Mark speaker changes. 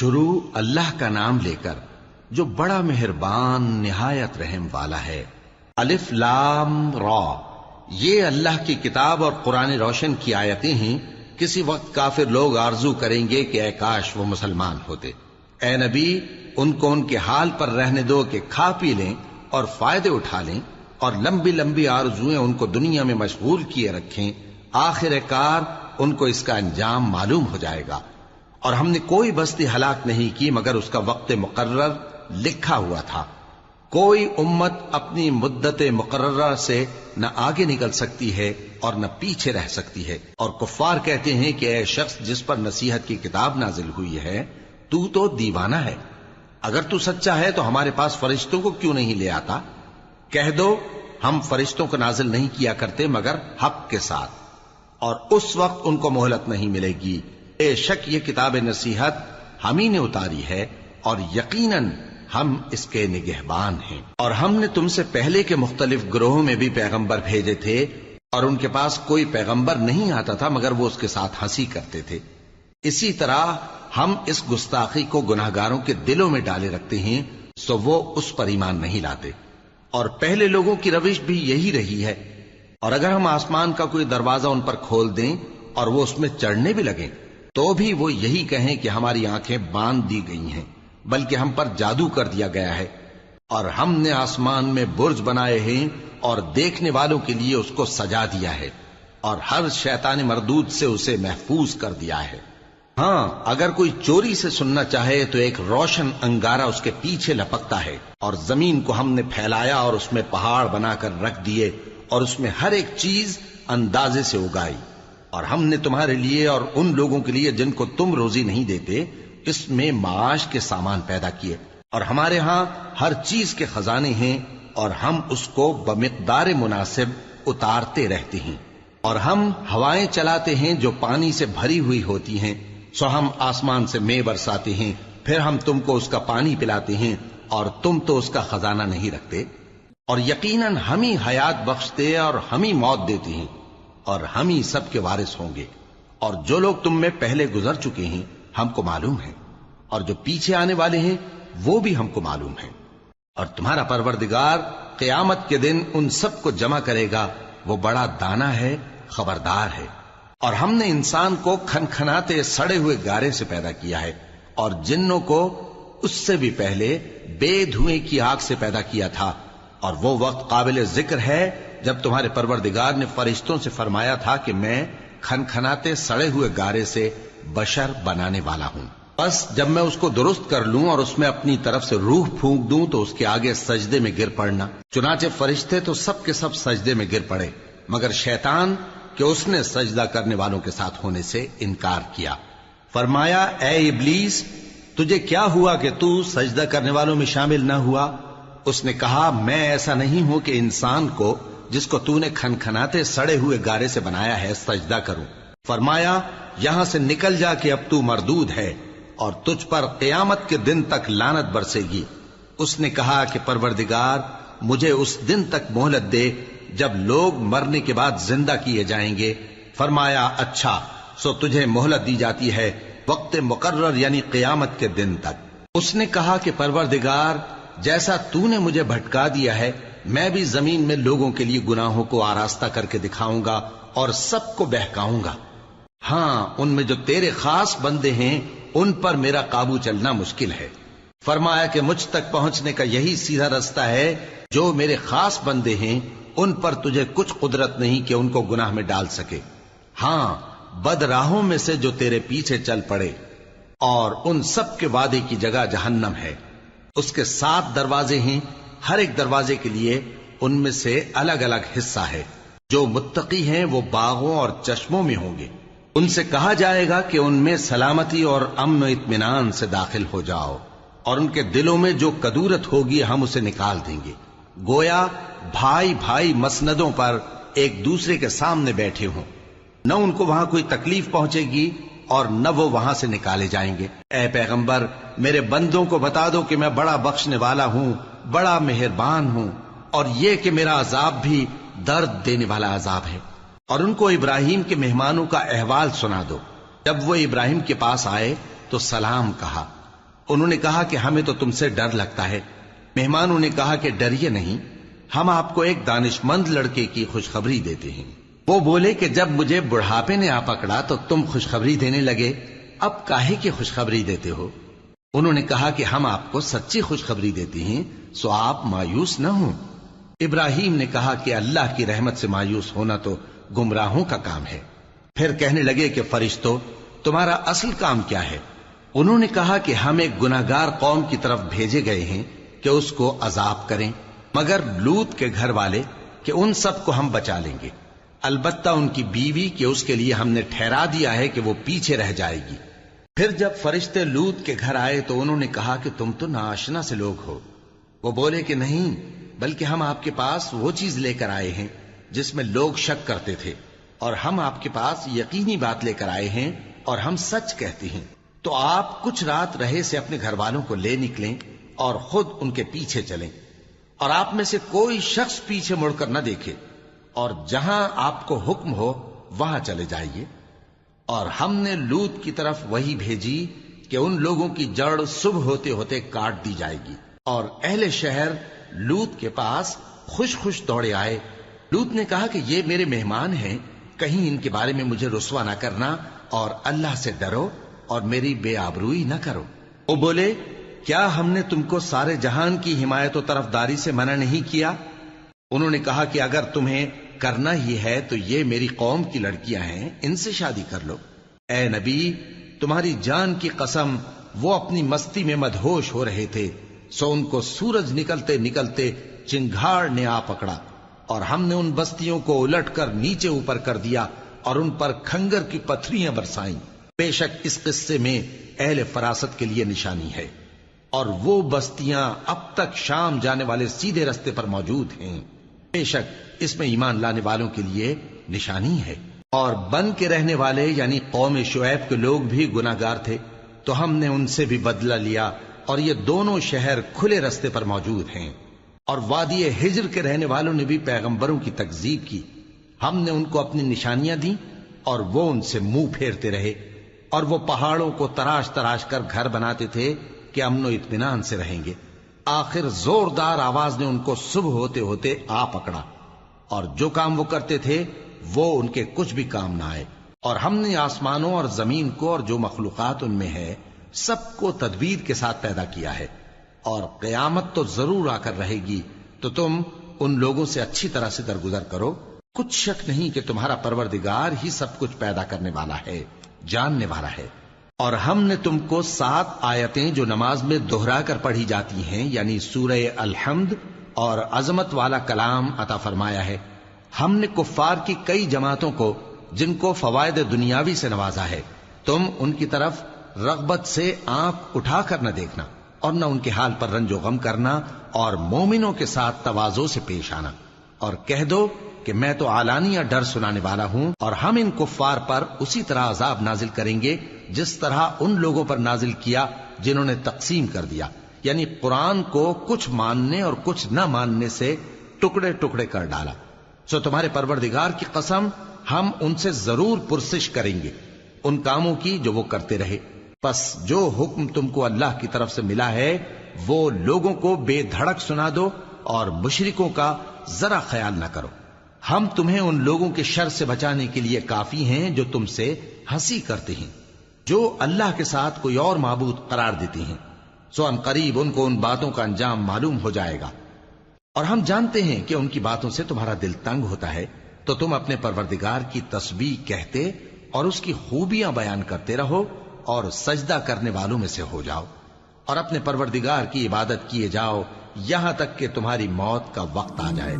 Speaker 1: شروع اللہ کا نام لے کر جو بڑا مہربان نہایت رحم والا ہے۔ الف لام را، یہ اللہ کی کتاب اور قرآن روشن کی آیتیں ہیں۔ کسی وقت کافر لوگ آرزو کریں گے کہ اے کاش وہ مسلمان ہوتے۔ اے نبی، ان کو ان کے حال پر رہنے دو کہ کھا پی لیں اور فائدے اٹھا لیں، اور لمبی لمبی آرزویں ان کو دنیا میں مشغول کیے رکھیں۔ آخر کار ان کو اس کا انجام معلوم ہو جائے گا۔ اور ہم نے کوئی بستی ہلاک نہیں کی مگر اس کا وقت مقرر لکھا ہوا تھا۔ کوئی امت اپنی مدت مقررہ سے نہ آگے نکل سکتی ہے اور نہ پیچھے رہ سکتی ہے۔ اور کفار کہتے ہیں کہ اے شخص جس پر نصیحت کی کتاب نازل ہوئی ہے، تو دیوانہ ہے۔ اگر تو سچا ہے تو ہمارے پاس فرشتوں کو کیوں نہیں لے آتا؟ کہہ دو ہم فرشتوں کو نازل نہیں کیا کرتے مگر حق کے ساتھ، اور اس وقت ان کو مہلت نہیں ملے گی۔ بے شک یہ کتاب نصیحت ہم ہی نے اتاری ہے، اور یقیناً ہم اس کے نگہبان ہیں۔ اور ہم نے تم سے پہلے کے مختلف گروہوں میں بھی پیغمبر بھیجے تھے، اور ان کے پاس کوئی پیغمبر نہیں آتا تھا مگر وہ اس کے ساتھ ہنسی کرتے تھے۔ اسی طرح ہم اس گستاخی کو گناہگاروں کے دلوں میں ڈالے رکھتے ہیں، سو وہ اس پر ایمان نہیں لاتے۔ اور پہلے لوگوں کی روش بھی یہی رہی ہے۔ اور اگر ہم آسمان کا کوئی دروازہ ان پر کھول دیں اور وہ اس میں چڑھنے بھی لگیں تو بھی وہ یہی کہیں کہ ہماری آنکھیں باندھ دی گئی ہیں، بلکہ ہم پر جادو کر دیا گیا ہے۔ اور ہم نے آسمان میں برج بنائے ہیں اور دیکھنے والوں کے لیے اس کو سجا دیا ہے، اور ہر شیطان مردود سے اسے محفوظ کر دیا ہے۔ ہاں، اگر کوئی چوری سے سننا چاہے تو ایک روشن انگارہ اس کے پیچھے لپکتا ہے۔ اور زمین کو ہم نے پھیلایا اور اس میں پہاڑ بنا کر رکھ دیے، اور اس میں ہر ایک چیز اندازے سے اگائی۔ اور ہم نے تمہارے لیے اور ان لوگوں کے لیے جن کو تم روزی نہیں دیتے اس میں معاش کے سامان پیدا کیے۔ اور ہمارے ہاں ہر چیز کے خزانے ہیں، اور ہم اس کو بمقدار مناسب اتارتے رہتے ہیں۔ اور ہم ہوائیں چلاتے ہیں جو پانی سے بھری ہوئی ہوتی ہیں، سو ہم آسمان سے مے برساتے ہیں، پھر ہم تم کو اس کا پانی پلاتے ہیں، اور تم تو اس کا خزانہ نہیں رکھتے۔ اور یقیناً ہم ہی حیات بخشتے اور ہم ہی موت دیتے ہیں، اور ہم ہی سب کے وارث ہوں گے۔ اور جو لوگ تم میں پہلے گزر چکے ہیں ہم کو معلوم ہے، اور جو پیچھے آنے والے ہیں وہ بھی ہم کو معلوم ہے۔ اور تمہارا پروردگار قیامت کے دن ان سب کو جمع کرے گا، وہ بڑا دانا ہے، خبردار ہے۔ اور ہم نے انسان کو کھنکھناتے سڑے ہوئے گارے سے پیدا کیا ہے، اور جنوں کو اس سے بھی پہلے بے دھوئیں کی آگ سے پیدا کیا تھا۔ اور وہ وقت قابل ذکر ہے جب تمہارے پروردگار نے فرشتوں سے فرمایا تھا کہ میں کھنکھناتے سڑے ہوئے گارے سے بشر بنانے والا ہوں، بس جب میں اس کو درست کر لوں اور اس میں اپنی طرف سے روح پھونک دوں تو اس کے آگے سجدے میں گر پڑنا۔ چنانچہ فرشتے تو سب کے سب سجدے میں گر پڑے مگر شیطان کہ اس نے سجدہ کرنے والوں کے ساتھ ہونے سے انکار کیا۔ فرمایا اے ابلیس، تجھے کیا ہوا کہ تو سجدہ کرنے والوں میں شامل نہ ہوا؟ اس نے کہا میں ایسا نہیں ہوں کہ انسان کو جس کو تو نے کھنکھناتے سڑے ہوئے گارے سے بنایا ہے سجدہ کروں۔ فرمایا یہاں سے نکل جا کہ اب تو مردود ہے اور تجھ پر قیامت کے دن تک لعنت برسے گی۔ اس نے کہا کہ پروردگار مجھے اس دن تک مہلت دے جب لوگ مرنے کے بعد زندہ کیے جائیں گے۔ فرمایا اچھا، سو تجھے مہلت دی جاتی ہے وقت مقرر یعنی قیامت کے دن تک۔ اس نے کہا کہ پروردگار جیسا تو نے مجھے بھٹکا دیا ہے میں بھی زمین میں لوگوں کے لیے گناہوں کو آراستہ کر کے دکھاؤں گا اور سب کو بہکاؤں گا۔ ہاں، ان میں جو تیرے خاص بندے ہیں ان پر میرا قابو چلنا مشکل ہے۔ فرمایا کہ مجھ تک پہنچنے کا یہی سیدھا رستہ ہے، جو میرے خاص بندے ہیں ان پر تجھے کچھ قدرت نہیں کہ ان کو گناہ میں ڈال سکے۔ ہاں، بد راہوں میں سے جو تیرے پیچھے چل پڑے، اور ان سب کے وعدے کی جگہ جہنم ہے۔ اس کے 7 دروازے ہیں، ہر ایک دروازے کے لیے ان میں سے الگ الگ حصہ ہے۔ جو متقی ہیں وہ باغوں اور چشموں میں ہوں گے۔ ان سے کہا جائے گا کہ ان میں سلامتی اور امن و اطمینان سے داخل ہو جاؤ، اور ان کے دلوں میں جو کدورت ہوگی ہم اسے نکال دیں گے، گویا بھائی بھائی مسندوں پر ایک دوسرے کے سامنے بیٹھے ہوں۔ نہ ان کو وہاں کوئی تکلیف پہنچے گی اور نہ وہ وہاں سے نکالے جائیں گے۔ اے پیغمبر میرے بندوں کو بتا دو کہ میں بڑا بخشنے والا ہوں، بڑا مہربان ہوں، اور یہ کہ میرا عذاب بھی درد دینے والا عذاب ہے۔ اور ان کو ابراہیم کے مہمانوں کا احوال سنا دو۔ جب وہ ابراہیم کے پاس آئے تو سلام کہا، انہوں نے کہا کہ ہمیں تو تم سے ڈر لگتا ہے۔ مہمانوں نے کہا کہ ڈریے نہیں، ہم آپ کو ایک دانشمند لڑکے کی خوشخبری دیتے ہیں۔ وہ بولے کہ جب مجھے بڑھاپے نے آ پکڑا تو تم خوشخبری دینے لگے، اب کاہے کی خوشخبری دیتے ہو؟ انہوں نے کہا کہ ہم آپ کو سچی خوشخبری دیتے ہیں، سو آپ مایوس نہ ہوں۔ ابراہیم نے کہا کہ اللہ کی رحمت سے مایوس ہونا تو گمراہوں کا کام ہے۔ پھر کہنے لگے کہ فرشتوں، تمہارا اصل کام کیا ہے؟ انہوں نے کہا کہ ہم ایک گناہگار قوم کی طرف بھیجے گئے ہیں کہ اس کو عذاب کریں، مگر لوط کے گھر والے کہ ان سب کو ہم بچا لیں گے، البتہ ان کی بیوی کہ اس کے لیے ہم نے ٹھہرا دیا ہے کہ وہ پیچھے رہ جائے گی۔ پھر جب فرشتے لوط کے گھر آئے تو انہوں نے کہا کہ تم تو ناآشنا سے لوگ ہو۔ وہ بولے کہ نہیں، بلکہ ہم آپ کے پاس وہ چیز لے کر آئے ہیں جس میں لوگ شک کرتے تھے، اور ہم آپ کے پاس یقینی بات لے کر آئے ہیں اور ہم سچ کہتے ہیں۔ تو آپ کچھ رات رہے سے اپنے گھر والوں کو لے نکلیں اور خود ان کے پیچھے چلیں، اور آپ میں سے کوئی شخص پیچھے مڑ کر نہ دیکھے، اور جہاں آپ کو حکم ہو وہاں چلے جائیے۔ اور ہم نے لوط کی طرف وہی بھیجی کہ ان لوگوں کی جڑ صبح ہوتے ہوتے کاٹ دی جائے گی، اور اہل شہر لوط کے پاس خوش خوش دوڑے آئے۔ لوط نے کہا کہ یہ میرے مہمان ہیں، کہیں ان کے بارے میں مجھے رسوا نہ کرنا، اور اللہ سے ڈرو اور میری بے آبروئی نہ کرو۔ وہ بولے، کیا ہم نے تم کو سارے جہان کی حمایت و طرفداری سے منع نہیں کیا؟ انہوں نے کہا کہ اگر تمہیں کرنا ہی ہے تو یہ میری قوم کی لڑکیاں ہیں، ان سے شادی کر لو۔ اے نبی، تمہاری جان کی قسم، وہ اپنی مستی میں مدہوش ہو رہے تھے، سو ان کو سورج نکلتے نکلتے چنگھاڑ نے آ پکڑا، اور ہم نے ان بستیوں کو الٹ کر نیچے اوپر کر دیا اور ان پر کھنگر کی پتھریاں برسائیں۔ بے شک اس قصے میں اہل فراست کے لیے نشانی ہے، اور وہ بستیاں اب تک شام جانے والے سیدھے رستے پر موجود ہیں۔ بے شک اس میں ایمان لانے والوں کے لیے نشانی ہے۔ اور بن کے رہنے والے یعنی قوم شعیب کے لوگ بھی گناہگار تھے، تو ہم نے ان سے بھی بدلہ لیا، اور یہ دونوں شہر کھلے رستے پر موجود ہیں۔ اور وادی ہجر کے رہنے والوں نے بھی پیغمبروں کی تکذیب کی، ہم نے ان کو اپنی نشانیاں دی اور وہ ان سے منہ پھیرتے رہے، اور وہ پہاڑوں کو تراش تراش کر گھر بناتے تھے کہ امن و اطمینان سے رہیں گے۔ آخر زوردار آواز نے ان کو صبح ہوتے ہوتے آ پکڑا، اور جو کام وہ کرتے تھے وہ ان کے کچھ بھی کام نہ آئے۔ اور ہم نے آسمانوں اور زمین کو اور جو مخلوقات ان میں ہے سب کو تدبیر کے ساتھ پیدا کیا ہے، اور قیامت تو ضرور آ کر رہے گی، تو تم ان لوگوں سے اچھی طرح سے درگزر کرو۔ کچھ شک نہیں کہ تمہارا پروردگار ہی سب کچھ پیدا کرنے والا ہے، جاننے والا ہے۔ اور ہم نے تم کو 7 آیتیں جو نماز میں دہرا کر پڑھی جاتی ہیں، یعنی سورہ الحمد اور عظمت والا کلام عطا فرمایا ہے۔ ہم نے کفار کی کئی جماعتوں کو جن کو فوائد دنیاوی سے نوازا ہے، تم ان کی طرف رغبت سے آنکھ اٹھا کر نہ دیکھنا، اور نہ ان کے حال پر رنج و غم کرنا، اور مومنوں کے ساتھ تواضع سے پیش آنا، اور کہہ دو کہ میں تو اعلانیہ ڈر سنانے والا ہوں، اور ہم ان کفار پر اسی طرح عذاب نازل کریں گے جس طرح ان لوگوں پر نازل کیا جنہوں نے تقسیم کر دیا، یعنی قرآن کو کچھ ماننے اور کچھ نہ ماننے سے ٹکڑے ٹکڑے کر ڈالا۔ سو تمہارے پروردگار کی قسم، ہم ان سے ضرور پرسش کریں گے ان کاموں کی جو وہ کرتے رہے۔ پس جو حکم تم کو اللہ کی طرف سے ملا ہے وہ لوگوں کو بے دھڑک سنا دو، اور مشرکوں کا ذرا خیال نہ کرو۔ ہم تمہیں ان لوگوں کے شر سے بچانے کے لیے کافی ہیں جو تم سے ہنسی کرتے ہیں، جو اللہ کے ساتھ کوئی اور معبود قرار دیتے ہیں، سو ان قریب ان کو ان باتوں کا انجام معلوم ہو جائے گا۔ اور ہم جانتے ہیں کہ ان کی باتوں سے تمہارا دل تنگ ہوتا ہے، تو تم اپنے پروردگار کی تسبیح کہتے اور اس کی خوبیاں بیان کرتے رہو، اور سجدہ کرنے والوں میں سے ہو جاؤ، اور اپنے پروردگار کی عبادت کیے جاؤ یہاں تک کہ تمہاری موت کا وقت آ جائے۔